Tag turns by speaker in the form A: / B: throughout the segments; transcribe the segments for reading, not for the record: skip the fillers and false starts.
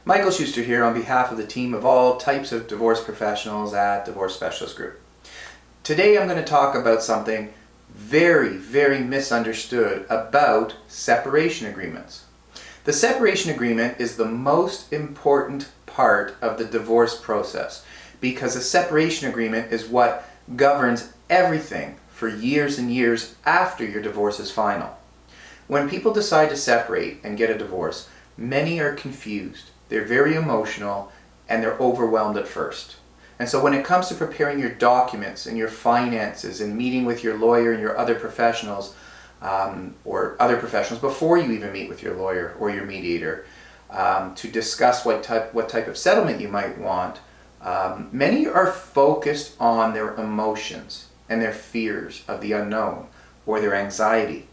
A: Michael Schuster here on behalf of the team of all types of divorce professionals at Divorce Specialist Group. Today I'm going to talk about something very misunderstood about separation agreements. The separation agreement is the most important part of the divorce process because a separation agreement is what governs everything for years and years after your divorce is final. When people decide to separate and get a divorce, many are confused. They're very emotional and they're overwhelmed at first. And so when it comes to preparing your documents and your finances and meeting with your lawyer and your other professionals before you even meet with your lawyer or your mediator to discuss what type of settlement you might want, many are focused on their emotions and their fears of the unknown or their anxiety.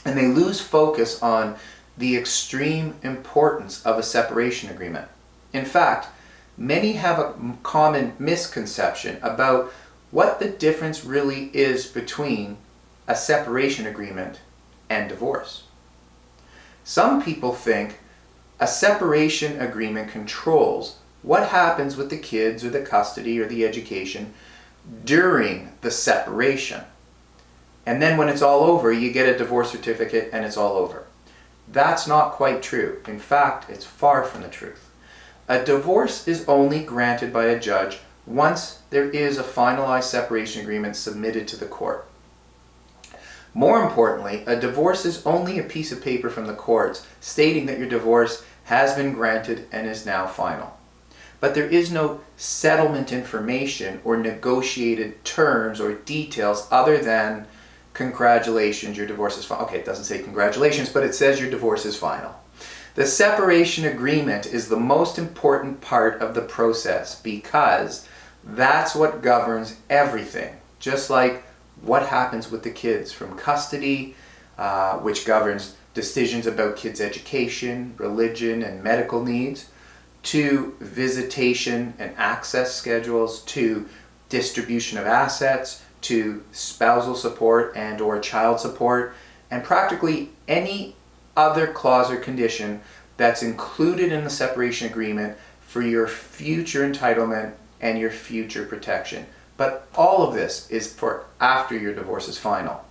A: And they lose focus on the extreme importance of a separation agreement. In fact, many have a common misconception about what the difference really is between a separation agreement and divorce. Some people think a separation agreement controls what happens with the kids or the custody or the education during the separation. And then when it's all over, you get a divorce certificate and it's all over. That's not quite true. In fact, it's far from the truth. A divorce is only granted by a judge once there is a finalized separation agreement submitted to the court. More importantly, a divorce is only a piece of paper from the courts stating that your divorce has been granted and is now final. But there is no settlement information or negotiated terms or details other than congratulations, your divorce is final. Okay, it doesn't say congratulations, but it says your divorce is final. The separation agreement is the most important part of the process because that's what governs everything. Just like what happens with the kids from custody, which governs decisions about kids' education, religion, and medical needs, to visitation and access schedules, to distribution of assets, to spousal support and or child support, and practically any other clause or condition that's included in the separation agreement for your future entitlement and your future protection. But all of this is for after your divorce is final.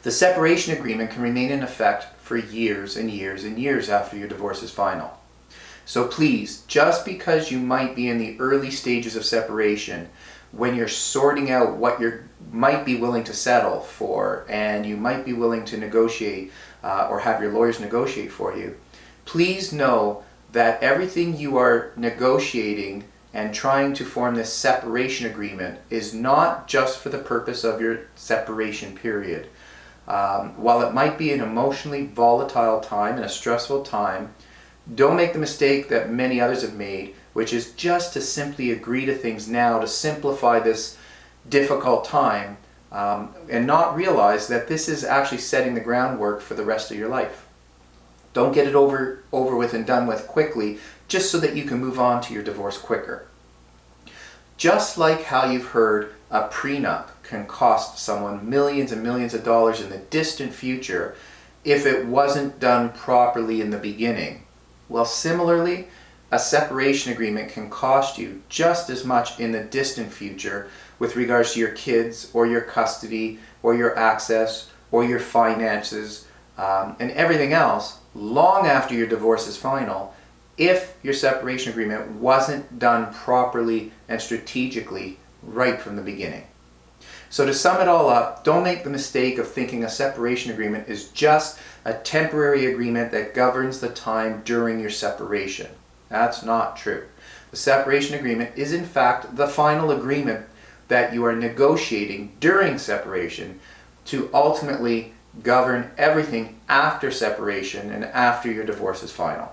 A: The separation agreement can remain in effect for years and years and years after your divorce is final. So please, just because you might be in the early stages of separation, when you're sorting out what you might be willing to settle for and you might be willing to negotiate or have your lawyers negotiate for you, please know that everything you are negotiating and trying to form this separation agreement is not just for the purpose of your separation period. While it might be an emotionally volatile time and a stressful time, don't make the mistake that many others have made, which is just to simply agree to things now to simplify this difficult time and not realize that this is actually setting the groundwork for the rest of your life. Don't get it over with and done with quickly just so that you can move on to your divorce quicker. Just like how you've heard a prenup can cost someone millions and millions of dollars in the distant future if it wasn't done properly in the beginning. Well, similarly, a separation agreement can cost you just as much in the distant future with regards to your kids or your custody or your access or your finances and everything else long after your divorce is final if your separation agreement wasn't done properly and strategically right from the beginning. So to sum it all up, don't make the mistake of thinking a separation agreement is just a temporary agreement that governs the time during your separation. That's not true. The separation agreement is in fact the final agreement that you are negotiating during separation to ultimately govern everything after separation and after your divorce is final.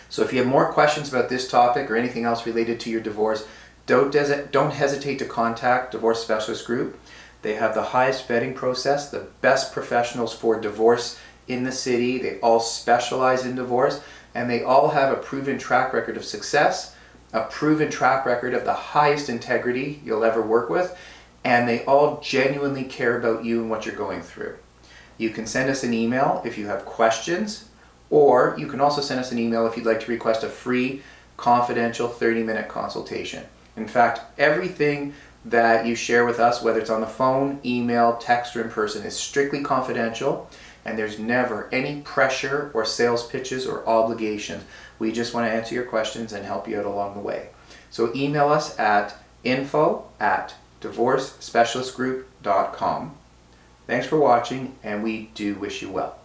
A: So if you have more questions about this topic or anything else related to your divorce, don't hesitate to contact Divorce Specialist Group. They have the highest vetting process, the best professionals for divorce in the city. They all specialize in divorce, and they all have a proven track record of success, a proven track record of the highest integrity you'll ever work with, and they all genuinely care about you and what you're going through. You can send us an email if you have questions, Or you can also send us an email if you'd like to request a free, confidential 30-minute consultation. In fact, everything that you share with us, whether it's on the phone, email, text, or in person, is strictly confidential, and there's never any pressure or sales pitches or obligations. We just want to answer your questions and help you out along the way. So email us at info@divorcespecialistgroup.com. Thanks for watching, and we do wish you well.